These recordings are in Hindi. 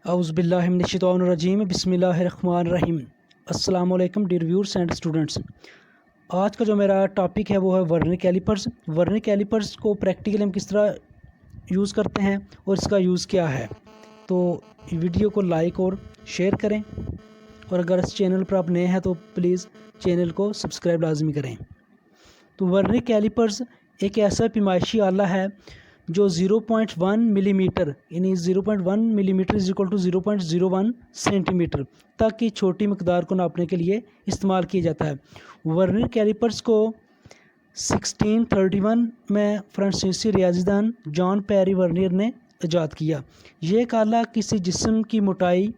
औज़ुबिल्लाहिमिनश्शैतानिर्रजीम बिस्मिल्लाहिर्रहमानिर्रहीम। अस्सलाम वालेकुम डियर व्यूअर्स एंड स्टूडेंट्स। आज का जो मेरा टॉपिक है वो है वर्नियर कैलिपर्स। वर्नियर कैलिपर्स को प्रैक्टिकली हम किस तरह यूज़ करते हैं और इसका यूज़ क्या है। तो वीडियो को लाइक और शेयर करें, और अगर इस चैनल पर आप नए हैं तो प्लीज़ चैनल को सब्सक्राइब लाजमी करें। तो वर्नियर कैलिपर्स एक ऐसा पैमाइशी आला है जो 0.1 मिलीमीटर यानी 0.1 millimetre is equal to 0.01 centimetre तक की छोटी मकदार को नापने के लिए इस्तेमाल किया जाता है। वर्नियर कैलिपर्स को 1631 में फ्रांसीसी रियाजीदान जॉन पेरी वर्नियर ने ईजाद किया। ये आला किसी जिस्म की मोटाई,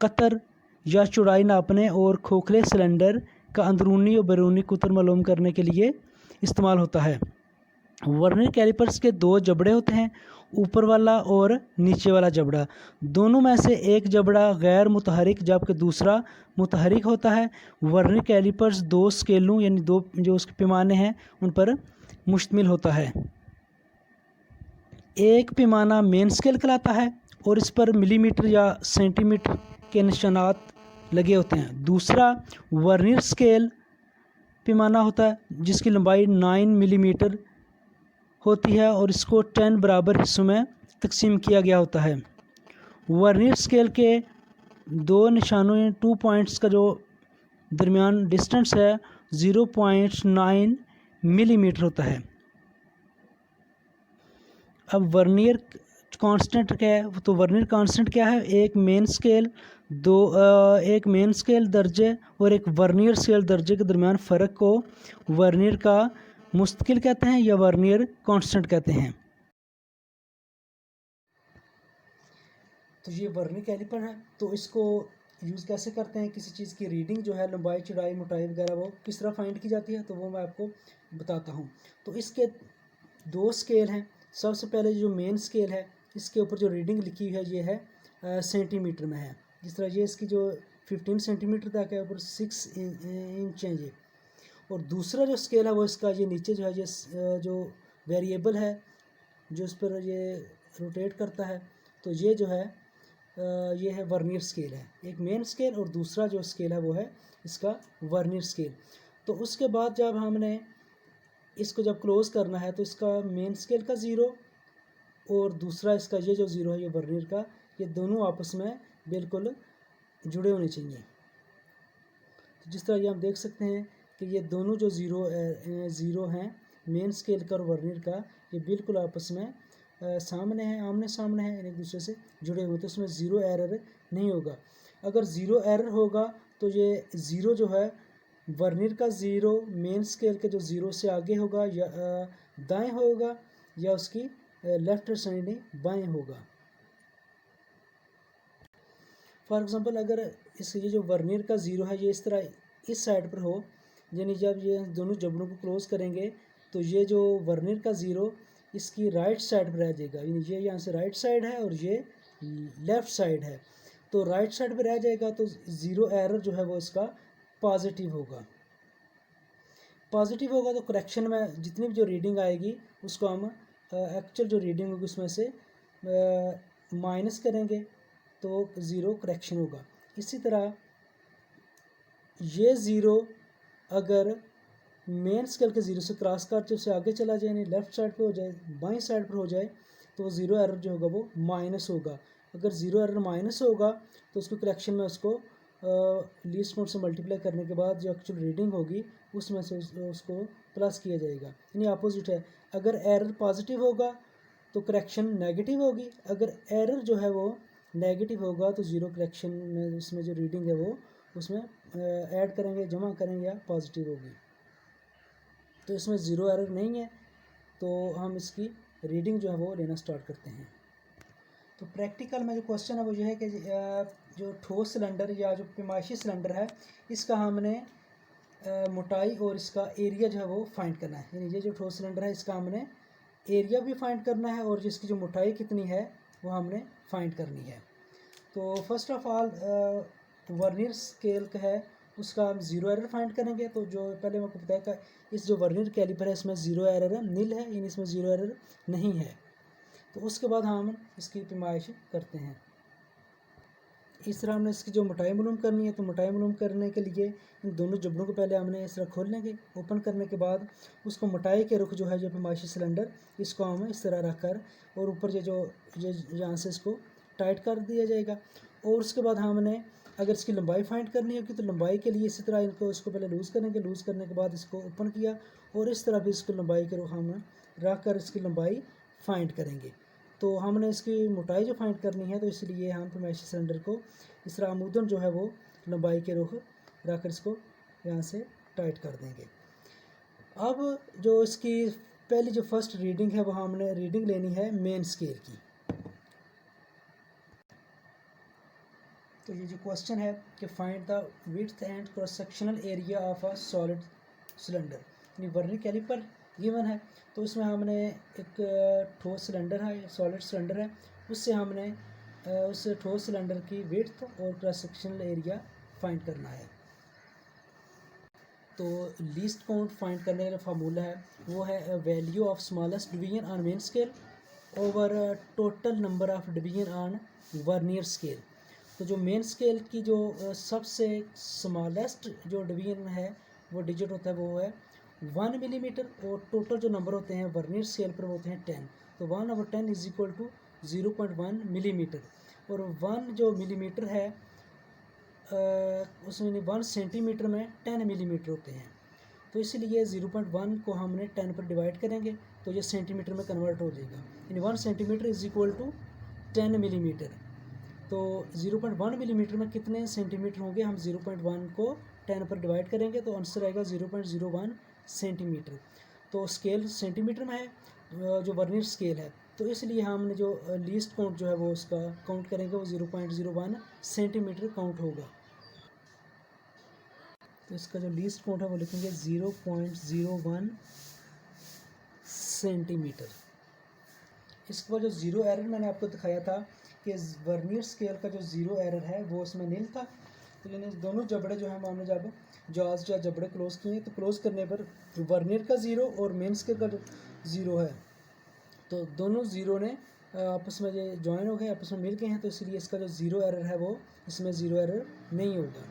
कतर या चौड़ाई नापने और खोखले सिलेंडर का अंदरूनी और बैरूनी कुतर मालूम करने के लिए इस्तेमाल होता है। वर्नियर कैलिपर्स के दो जबड़े होते हैं, ऊपर वाला और नीचे वाला जबड़ा। दोनों में से एक जबड़ा गैर मुतहरिक जबकि दूसरा मुतहरिक होता है। वर्नियर कैलिपर्स दो स्केलों यानी दो जो उसके पैमाने हैं उन पर मुश्तमिल होता है। एक पैमाना मेन स्केल कहलाता है और इस पर मिलीमीटर या सेंटीमीटर के निशानात लगे होते हैं। दूसरा वर्नियर स्केल पैमाना होता है जिसकी लंबाई 9 मिलीमीटर होती है और इसको 10 बराबर हिस्सों में तकसीम किया गया होता है। वर्नियर स्केल के दो निशानों 2 पॉइंट्स का जो दरमियान डिस्टेंस है 0.9 मिलीमीटर होता है। अब वर्नियर कांस्टेंट क्या है? तो वर्नियर कांस्टेंट क्या है? एक मेन स्केल दर्जे और एक वर्नियर स्केल दर्जे के दरमियान फ़र्क को वर्नियर का मुस्तकिल कहते हैं या वर्नियर कांस्टेंट कहते हैं। तो ये वर्नियर कैलिपर है। तो इसको यूज़ कैसे करते हैं? किसी चीज़ की रीडिंग जो है लंबाई, चौड़ाई, मोटाई वगैरह वो किस तरह फाइंड की जाती है, तो वो मैं आपको बताता हूँ। तो इसके दो स्केल हैं। सबसे पहले जो मेन स्केल है इसके ऊपर जो रीडिंग लिखी हुई है ये है सेंटीमीटर में है। जिस तरह ये इसकी जो 15 सेंटीमीटर तक है, ऊपर 6 इंच है ये। और दूसरा जो स्केल है वो इसका ये नीचे जो है ये जो वेरिएबल है जो इस पर ये रोटेट करता है, तो ये जो है ये है वर्नियर स्केल है। एक मेन स्केल और दूसरा जो स्केल है वो है इसका वर्नियर स्केल। तो उसके बाद जब हमने इसको जब क्लोज़ करना है तो इसका मेन स्केल का ज़ीरो और दूसरा इसका ये जो ज़ीरो है ये वर्नियर का, ये दोनों आपस में बिल्कुल जुड़े होने चाहिए। तो जिस तरह ये हम देख सकते हैं कि ये दोनों जो ज़ीरो हैं मेन स्केल का और वर्नियर का, ये बिल्कुल आपस में सामने हैं, आमने सामने हैं, एक दूसरे से जुड़े हुए। तो इसमें ज़ीरो एरर नहीं होगा। अगर ज़ीरो एरर होगा तो ये ज़ीरो जो है वर्नियर का ज़ीरो मेन स्केल के जो ज़ीरो से आगे होगा या दाएं होगा या उसकी लेफ्ट साइड बाएं होगा। फॉर एग्ज़ाम्पल अगर ये जो वर्नियर का ज़ीरो है ये इस तरह इस साइड पर हो, यानी जब ये दोनों जबड़ों को क्लोज़ करेंगे तो ये जो वर्नियर का ज़ीरो इसकी राइट साइड पर रह जाएगा। यानी ये यहाँ से राइट साइड है और ये लेफ़्ट साइड है, तो राइट साइड पर रह जाएगा। तो ज़ीरो एरर जो है वो इसका पॉजिटिव होगा। पॉजिटिव होगा तो करेक्शन में जितनी भी जो रीडिंग आएगी उसको हम एक्चुअल जो रीडिंग होगी उसमें से माइनस करेंगे तो ज़ीरो करेक्शन होगा। इसी तरह ये ज़ीरो अगर मेन स्केल के ज़ीरो से क्रॉस करके उससे आगे चला जाए, यानी लेफ़्ट साइड पे हो जाए, बाईं साइड पर हो जाए, तो ज़ीरो एरर जो होगा वो माइनस होगा। अगर ज़ीरो एरर माइनस होगा तो उसको करेक्शन में उसको लीस्ट काउंट से मल्टीप्लाई करने के बाद जो एक्चुअल रीडिंग होगी उसमें से उसको प्लस किया जाएगा, यानी अपोजिट है। अगर एरर पॉजिटिव होगा तो करेक्शन नेगेटिव होगी। अगर एरर जो है वो नेगेटिव होगा तो ज़ीरो करेक्शन में उसमें जो रीडिंग है वो उसमें ऐड करेंगे, जमा करेंगे या पॉजिटिव होगी। तो इसमें ज़ीरो एरर नहीं है तो हम इसकी रीडिंग जो है वो लेना स्टार्ट करते हैं। तो प्रैक्टिकल में जो क्वेश्चन है वो ये है कि जो ठोस सिलेंडर या जो पैमाइशी सिलेंडर है इसका हमने मोटाई और इसका एरिया जो है वो फाइंड करना है। यानी ये जो ठोस सिलेंडर है इसका हमने एरिया भी फाइंड करना है और जिसकी जो मोटाई कितनी है वो हमने फाइंड करनी है। तो first of all vernier scale का है उसका हम ज़ीरो एरर फाइंड करेंगे। तो जो पहले मैं आपको बताया था इस जो वर्नियर कैलिपर है इसमें ज़ीरो एरर है, नील है, इसमें ज़ीरो एरर नहीं है। तो उसके बाद हम इसकी पैमाइश करते हैं। इस तरह हमने इसकी जो मोटाई मालूम करनी है, तो मोटाई मालूम करने के लिए इन दोनों जबड़ों को पहले हमने इस तरह खोल लेंगे। ओपन करने के बाद उसको मोटाई के रुख जो है जो पैमाइशी सिलेंडर, इसको हम इस तरह रख कर और ऊपर ये यहाँ से इसको टाइट कर दिया जाएगा। और उसके बाद हमने अगर इसकी लंबाई फाइंड करनी होगी तो लंबाई के लिए इसी तरह इनको इसको पहले लूज़ करेंगे। लूज़ करने के बाद इसको ओपन किया और इस तरह भी इसको लंबाई के रुख हम रख कर इसकी लंबाई फाइंड करेंगे। तो हमने इसकी मोटाई जो फाइंड करनी है, तो इसलिए हम पैमाइशी सिलेंडर को इस तरह आमूदन जो है वो लंबाई के रुख रख कर इसको यहाँ से टाइट कर देंगे। अब जो इसकी पहली जो फर्स्ट रीडिंग है वो हमने रीडिंग लेनी है मेन स्केल की। तो ये जो क्वेश्चन है कि find the width and cross sectional area of a solid cylinder, यानी वर्नियर कैलिपर गिवन है। तो इसमें हमने एक ठोस सिलेंडर है, सॉलिड सिलेंडर है, उससे हमने उस ठोस सिलेंडर की विड्थ और क्रॉस सेक्शनल एरिया फाइंड करना है। तो लीस्ट काउंट फाइंड करने का फार्मूला है वो है value of smallest division on main scale over total number of division on vernier scale. तो जो मेन स्केल की जो सबसे स्मॉलेस्ट जो डिवीजन है वो डिजिट होता है वो है 1 मिलीमीटर, और टोटल जो नंबर होते हैं वर्नियर स्केल पर वो होते हैं 10। तो 1/10 इज इक्वल टू 0.1 मिलीमीटर, और 1 जो मिलीमीटर है उसमें 1 सेंटीमीटर में 10 मिलीमीटर होते हैं। तो इसलिए 0.1 को हमने 10 पर डिवाइड करेंगे तो ये सेंटीमीटर में कन्वर्ट हो जाएगा, यानी 1 centimetre is equal to 10 millimetre. तो 0.1 मिलीमीटर में कितने सेंटीमीटर होंगे, हम 0.1 को 10 पर डिवाइड करेंगे तो आंसर आएगा 0.01 सेंटीमीटर। तो स्केल सेंटीमीटर में है जो वर्नियर स्केल है, तो इसलिए हमने जो लीस्ट काउंट जो है वो उसका काउंट करेंगे वो 0.01 सेंटीमीटर काउंट होगा। तो इसका जो लीस्ट काउंट है वो लिखेंगे 0.01 सेंटीमीटर। इसके बाद जो ज़ीरो एरर मैंने आपको दिखाया था कि वर्नियर स्केल का जो ज़ीरो एरर है वो उसमें नील था। तो यानी दोनों जबड़े जो है हमने जब जॉज या जबड़े क्लोज किए तो क्लोज करने पर वर्नियर का ज़ीरो और मेन स्केल का जो ज़ीरो है तो दोनों ज़ीरो ने आपस में ये ज्वाइन हो गए, आपस में मिल गए हैं। तो इसलिए इसका जो ज़ीरो एरर है वो इसमें ज़ीरो एरर नहीं होगा।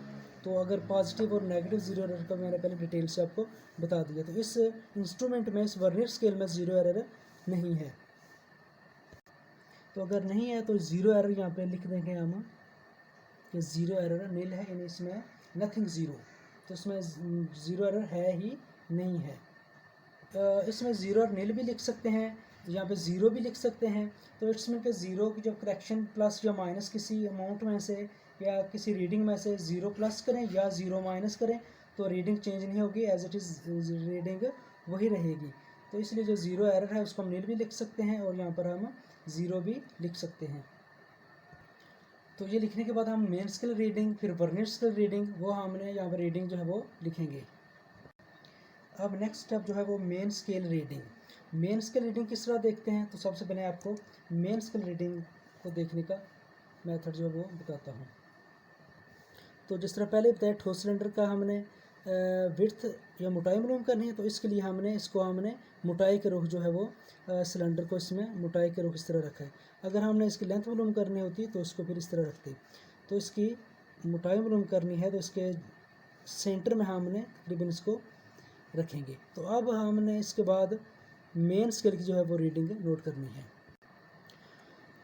तो अगर पॉजिटिव और नेगेटिव ज़ीरो एरर का मैंने पहले डिटेल से आपको बता दिया। तो इस इंस्ट्रूमेंट में, इस वर्नियर स्केल में ज़ीरो एरर नहीं है। तो अगर नहीं है तो ज़ीरो एरर यहाँ पे लिख देंगे हम कि ज़ीरो एरर नील है, यानी इसमें नथिंग ज़ीरो। तो इसमें ज़ीरो एरर है ही नहीं है। इसमें ज़ीरो और नील भी लिख सकते हैं, यहाँ पे ज़ीरो भी लिख सकते हैं। तो इट्स मीन कि ज़ीरो की जब करेक्शन प्लस या माइनस किसी अमाउंट में से या किसी रीडिंग में से ज़ीरो प्लस करें या ज़ीरो माइनस करें तो रीडिंग चेंज नहीं होगी, एज इट इज़ रीडिंग वही रहेगी। तो इसलिए जो ज़ीरो एरर है उसको हम नील भी लिख सकते हैं और यहाँ पर हम ज़ीरो भी लिख सकते हैं। तो ये लिखने के बाद हम मेन स्केल रीडिंग, फिर वर्नियर स्केल रीडिंग, वो हमने यहाँ पर रीडिंग जो है वो लिखेंगे। अब नेक्स्ट स्टेप जो है वो main scale reading. Main scale reading किस तरह देखते हैं, तो सबसे पहले आपको मेन स्केल रीडिंग को देखने का मेथड जो है वो बताता हूँ। तो जिस तरह पहले बताया ठोस सिलेंडर का हमने विड्थ या मोटाई मालूम करनी है, तो इसके लिए हमने मोटाई के रुख जो है वो सिलेंडर को इसमें मोटाई के रुख इस तरह रखा है। अगर हमने इसकी लेंथ मालूम करनी होती तो उसको फिर इस तरह रखते। तो इसकी मोटाई मालूम करनी है तो इसके सेंटर में हमने तकरीबन इसको रखेंगे। तो अब हमने इसके बाद मेन स्केल की जो है वो रीडिंग नोट करनी है।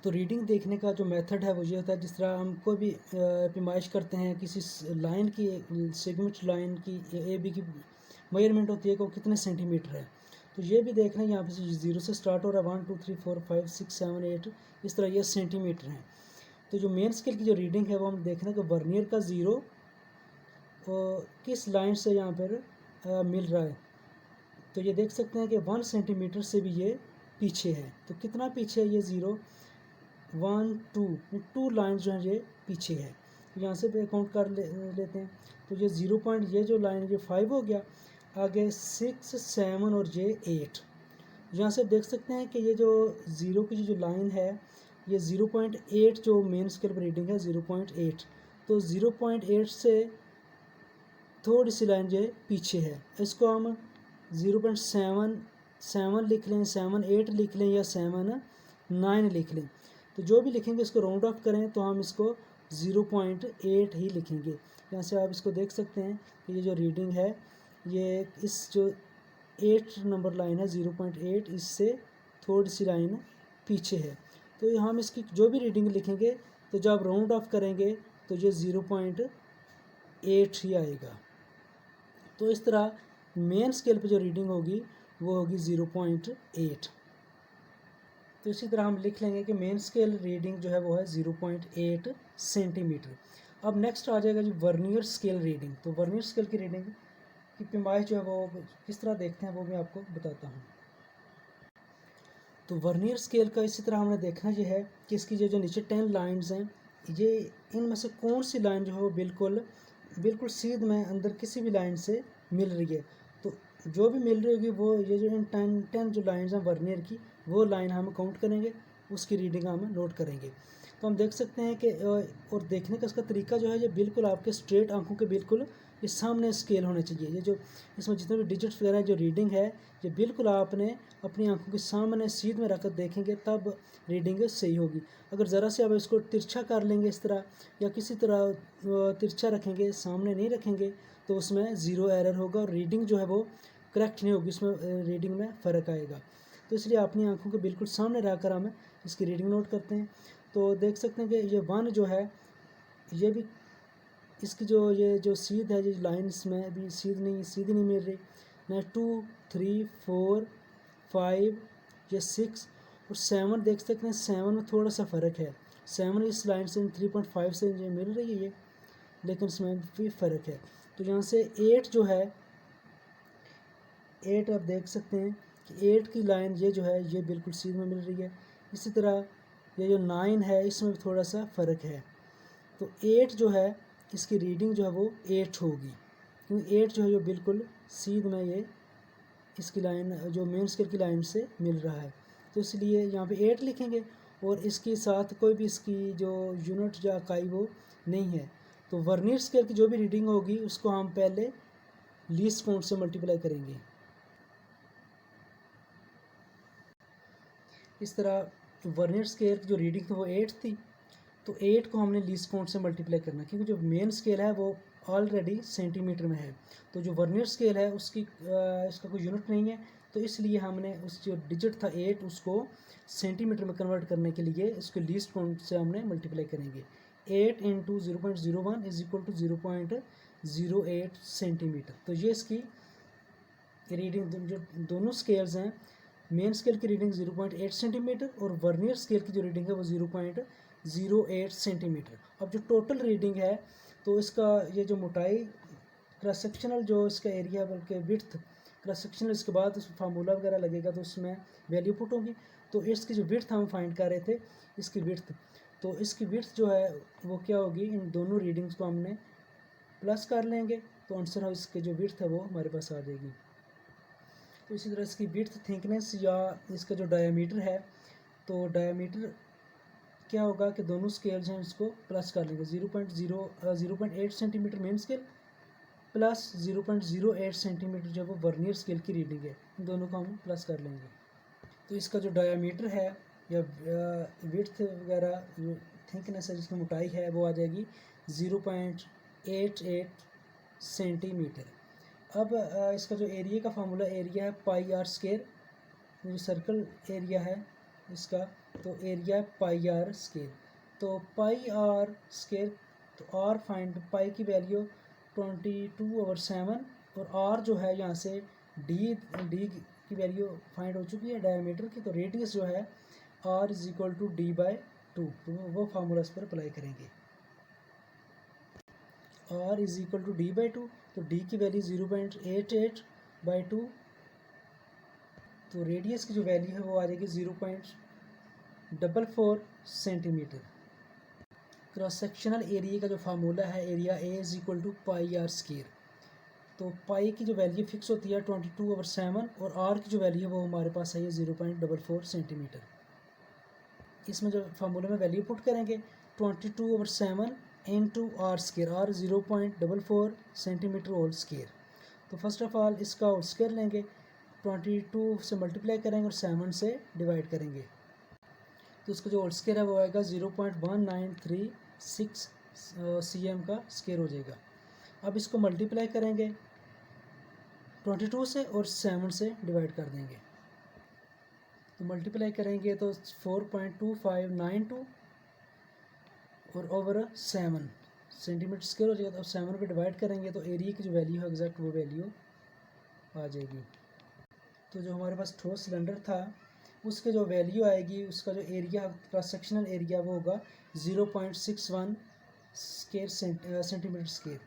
तो रीडिंग देखने का जो मेथड है वो ये होता है, जिस तरह हम कोई भी पैमाइश करते हैं किसी लाइन की, सेगमेंट लाइन की ए बी की मेजरमेंट होती है कि वो कितने सेंटीमीटर है। तो ये भी देखना है, यहाँ पे ज़ीरो से स्टार्ट हो रहा है, 1 2 3 4 5 6 7 8 इस तरह ये सेंटीमीटर हैं। तो जो मेन स्केल की जो रीडिंग है वो हम देखना कि वर्नियर का ज़ीरो किस लाइन से यहाँ पर मिल रहा है। तो ये देख सकते हैं कि 1 सेंटीमीटर से भी ये पीछे है। तो कितना पीछे है ये ज़ीरो, 1 2 लाइन जो है ये पीछे है। तो यहाँ से काउंट कर लेते हैं। तो ये 0 पॉइंट, ये जो लाइन ये 5 हो गया, आगे 6 7 और ये 8। यहाँ से देख सकते हैं कि ये जो ज़ीरो की जो लाइन है ये 0.8 जो मेन स्केल पर रीडिंग है 0.8। तो 0.8 से थोड़ी सी लाइन जो पीछे है, इसको हम 0.7 लिख लें, 7 8 लिख लें या 7 9 लिख लें। तो जो भी लिखेंगे इसको राउंड ऑफ करें तो हम इसको 0.8 ही लिखेंगे। यहाँ से आप इसको देख सकते हैं कि ये जो रीडिंग है ये इस जो 8 नंबर लाइन है 0.8 इससे थोड़ी सी लाइन पीछे है। तो हम इसकी जो भी रीडिंग लिखेंगे तो जब आप राउंड ऑफ करेंगे तो ये 0.8 ही आएगा। तो इस तरह मेन स्केल पे जो रीडिंग होगी वो होगी 0.8। तो इसी तरह हम लिख लेंगे कि मेन स्केल रीडिंग जो है वो है 0.8 सेंटीमीटर। अब नेक्स्ट आ जाएगा जी वर्नियर स्केल रीडिंग। तो वर्नियर स्केल की रीडिंग की पैमाइश जो है वो किस तरह देखते हैं वो मैं आपको बताता हूँ। तो वर्नियर स्केल का इसी तरह हमने देखना ये है कि इसकी जो नीचे 10 लाइंस हैं ये इनमें से कौन सी लाइन जो है वो बिल्कुल सीध में अंदर किसी भी लाइन से मिल रही है। तो जो भी मिल रही होगी वो ये जो इन 10 जो लाइंस हैं वर्नियर की वो लाइन हम काउंट करेंगे, उसकी रीडिंग हम नोट करेंगे। तो हम देख सकते हैं कि और देखने का इसका तरीका जो है ये बिल्कुल आपके स्ट्रेट आंखों के बिल्कुल ये सामने स्केल होने चाहिए। ये जो इसमें जितने भी डिजिट्स वगैरह जो रीडिंग है ये बिल्कुल आपने अपनी आंखों के सामने सीध में रखकर देखेंगे तब रीडिंग सही होगी। अगर ज़रा से आप इसको तिरछा कर लेंगे इस तरह या किसी तरह तिरछा रखेंगे, सामने नहीं रखेंगे, तो उसमें ज़ीरो एरर होगा और रीडिंग जो है वो करेक्ट नहीं होगी, उसमें रीडिंग में फ़र्क आएगा। तो इसलिए अपनी आंखों के बिल्कुल सामने रहकर हम इसकी रीडिंग नोट करते हैं। तो देख सकते हैं कि ये 1 जो है ये भी इसकी ये जो सीध है, ये लाइन्स में भी सीधी नहीं मिल रही ना। 2, 3, 4, 5 ये 6 और 7 देख सकते हैं 7 में थोड़ा सा फ़र्क है। 7 इस लाइन से 3.5 से ये मिल रही है ये, लेकिन इसमें भी फ़र्क है। तो यहाँ से 8 जो है 8 आप देख सकते हैं कि 8 की लाइन ये जो है ये बिल्कुल सीध में मिल रही है। इसी तरह ये जो 9 है इसमें भी थोड़ा सा फ़र्क है। तो 8 जो है इसकी रीडिंग जो है वो 8 होगी, क्योंकि 8 जो है ये बिल्कुल सीध में ये इसकी लाइन जो मेन स्केल की लाइन से मिल रहा है। तो इसलिए यहाँ पे 8 लिखेंगे और इसके साथ कोई भी इसकी जो यूनिट या इकाई वो नहीं है। तो वर्नियर स्केल की जो भी रीडिंग होगी उसको हम पहले लीस्ट काउंट से मल्टीप्लाई करेंगे। इस तरह वर्नियर स्केल की जो रीडिंग थी वो 8 थी, तो 8 को हमने लीस्ट काउंट से मल्टीप्लाई करना, क्योंकि जो मेन स्केल है वो ऑलरेडी सेंटीमीटर में है। तो जो वर्नियर स्केल है उसकी इसका कोई यूनिट नहीं है, तो इसलिए हमने उस जो डिजिट था 8 उसको सेंटीमीटर में कन्वर्ट करने के लिए इसको लीस्ट काउंट से हमने मल्टीप्लाई करेंगे। 8 into 0.01 is equal to 0.08 centimetre. तो ये इसकी रीडिंग जो दोनों स्केल्स हैं, मेन स्केल की रीडिंग 0.8 सेंटीमीटर और वर्नियर स्केल की जो रीडिंग है वो 0.08 सेंटीमीटर। अब जो टोटल रीडिंग है तो इसका ये जो मोटाई क्रॉस सेक्शनल जो इसका एरिया बल्कि विड्थ क्रॉस सेक्शनल, इसके बाद उस फार्मूला वगैरह लगेगा तो उसमें वैल्यू पुट होगी। तो इसकी जो विड्थ हम फाइंड कर रहे थे इसकी विड्थ, तो इसकी विड्थ जो है वो क्या होगी, इन दोनों रीडिंग्स को हमने प्लस कर लेंगे तो आंसर इसकी जो विड्थ है वो हमारे पास आ जाएगी। तो इसी तरह इसकी विड्थ थिकनेस या इसका जो डायामीटर है, तो डायामीटर क्या होगा कि दोनों स्केल्स हैं इसको प्लस कर लेंगे। 0.8 centimetre main scale plus 0.08 centimetre जो वो वर्नियर स्केल की रीडिंग है, इन दोनों को हम प्लस कर लेंगे। तो इसका जो डायामीटर है या विड्थ वगैरह जो थिकनेस है जिसकी मोटाई है वो आ जाएगी 0.88 सेंटीमीटर। अब इसका जो एरिया का फार्मूला एरिया है पाई आर स्केयर, जो सर्कल एरिया है इसका, तो एरिया है पाई आर स्केयर। तो पाई आर स्केयर, तो आर फाइंड पाई की वैल्यू 22/7 और आर जो है यहाँ से डी की वैल्यू फाइंड हो चुकी है डायमीटर की। तो रेडियस जो है are is equal to d/2, तो वो फार्मूला इस पर अप्लाई करेंगे। Are is equal to d/2, तो d की वैल्यू 0.88/2, तो रेडियस की जो वैल्यू है वो आ जाएगी 0.44 सेंटीमीटर। क्रॉस सेक्शनल एरिया का जो फार्मूला है area A is equal to pi r square. तो पाई की जो वैल्यू फिक्स होती है 22/7 और आर की जो वैल्यू है वो हमारे पास है 0.44 सेंटीमीटर। इसमें जो फार्मूले में वैल्यू पुट करेंगे 22/7 into r square, r 0.44 centimetre whole square. तो फर्स्ट ऑफ ऑल इसका होल स्केयर लेंगे, 22 से मल्टीप्लाई करेंगे और 7 से डिवाइड करेंगे, तो इसका जो होल स्केयर है वो आएगा 0.1936 cm का स्क्वायर हो जाएगा। अब इसको मल्टीप्लाई करेंगे 22 से और 7 से डिवाइड कर देंगे, तो मल्टीप्लाई करेंगे तो 4.2592 और ओवर 7 सेंटीमीटर स्क्वायर हो जाएगा। तो अब 7 पे डिवाइड करेंगे तो एरिया की जो वैल्यू है एग्जैक्ट वो वैल्यू आ जाएगी। तो जो हमारे पास ठोस सिलेंडर था उसके जो वैल्यू आएगी, उसका जो एरिया क्रॉस सेक्शनल एरिया वो होगा 0.61 सेंटीमीटर स्क्वायर।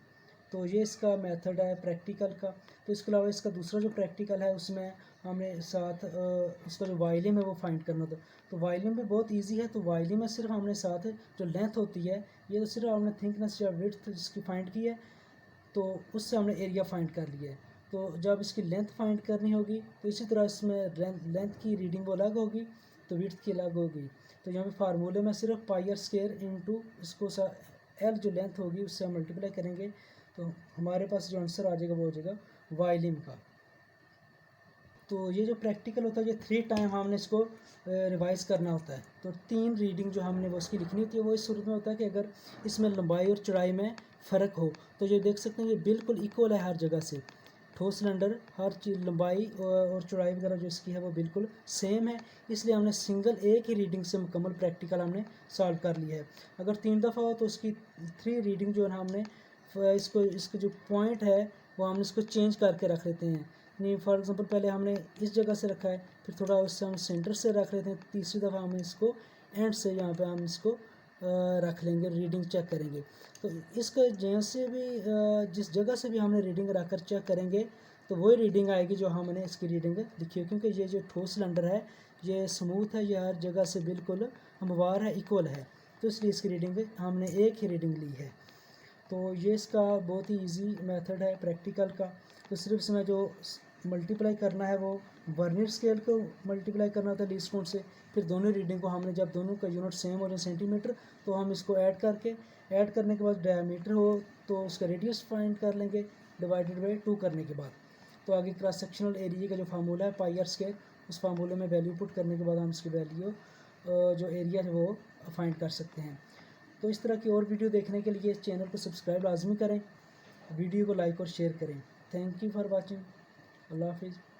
तो ये इसका मेथड है प्रैक्टिकल का। तो इसके अलावा इसका दूसरा जो प्रैक्टिकल है उसमें हमें साथ उसका जो वॉल्यूम है वो फाइंड करना था। तो वॉल्यूम भी बहुत इजी है। तो वॉल्यूम में सिर्फ हमने साथ जो लेंथ होती है ये तो सिर्फ हमने थिकनेस या विड्थ जिसकी फाइंड की है तो उससे हमने एरिया फाइंड कर लिया है। तो जब इसकी लेंथ फाइंड करनी होगी तो इसी तरह इसमें लेंथ की रीडिंग वो अलग होगी तो विड्थ की अलग होगी। तो यहाँ पे फार्मूले में सिर्फ पाई आर स्क्वायर इंटू इसको एल जो लेंथ होगी उससे हम मल्टीप्लाई करेंगे तो हमारे पास जो आंसर आ जाएगा वो हो जाएगा वॉल्यूम का। तो ये जो प्रैक्टिकल होता है ये 3 टाइम हमने इसको रिवाइज़ करना होता है। तो 3 रीडिंग जो हमने वो उसकी लिखनी होती है वो इस सूरत में होता है कि अगर इसमें लंबाई और चौड़ाई में फ़र्क हो तो ये देख सकते हैं ये बिल्कुल इक्वल है हर जगह से। ठोस सिलेंडर हर चीज़ लंबाई और चौड़ाई वगैरह जो इसकी है वो बिल्कुल सेम है, इसलिए हमने सिंगल एक ही रीडिंग से मुकम्मल प्रैक्टिकल हमने सॉल्व कर लिया है। अगर 3 दफ़ा हो तो उसकी 3 रीडिंग जो है हमने इसको जो पॉइंट है वो हम इसको चेंज करके रख लेते हैं। नहीं फॉर एग्जांपल पहले हमने इस जगह से रखा है फिर थोड़ा उससे हम सेंटर से रख लेते हैं, तीसरी दफ़ा हम इसको एंड से यहाँ पे हम इसको रख लेंगे, रीडिंग चेक करेंगे। तो इसका जैसे भी जिस जगह से भी हमने रीडिंग रख कर चेक करेंगे तो वही रीडिंग आएगी जो हमने इसकी रीडिंग लिखी है, क्योंकि ये जो ठोस सिलेंडर है ये स्मूथ है, ये हर जगह से बिल्कुल हमवार है, इक्वल है, तो इसलिए इसकी रीडिंग हमने एक ही रीडिंग ली है। तो ये इसका बहुत ही इजी मेथड है प्रैक्टिकल का। तो सिर्फ इसमें जो मल्टीप्लाई करना है वो वर्नियर स्केल को मल्टीप्लाई करना होता है लीस्ट काउंट से, फिर दोनों रीडिंग को हमने जब दोनों का यूनिट सेम हो जाए सेंटीमीटर तो हम इसको ऐड करने के बाद डायमीटर हो तो उसका रेडियस फाइंड कर लेंगे डिवाइडेड बाई 2 करने के बाद। तो आगे क्रॉस सेक्शनल एरिया का जो फार्मूला है पाई आर स्क्वायर, उस फार्मूले में वैल्यू पुट करने के बाद हम इसकी वैल्यू जो एरिया है वो फाइंड कर सकते हैं। तो इस तरह की और वीडियो देखने के लिए चैनल को सब्सक्राइब लाजमी करें, वीडियो को लाइक और शेयर करें। Thank you for watching. अल्लाह हाफिज़।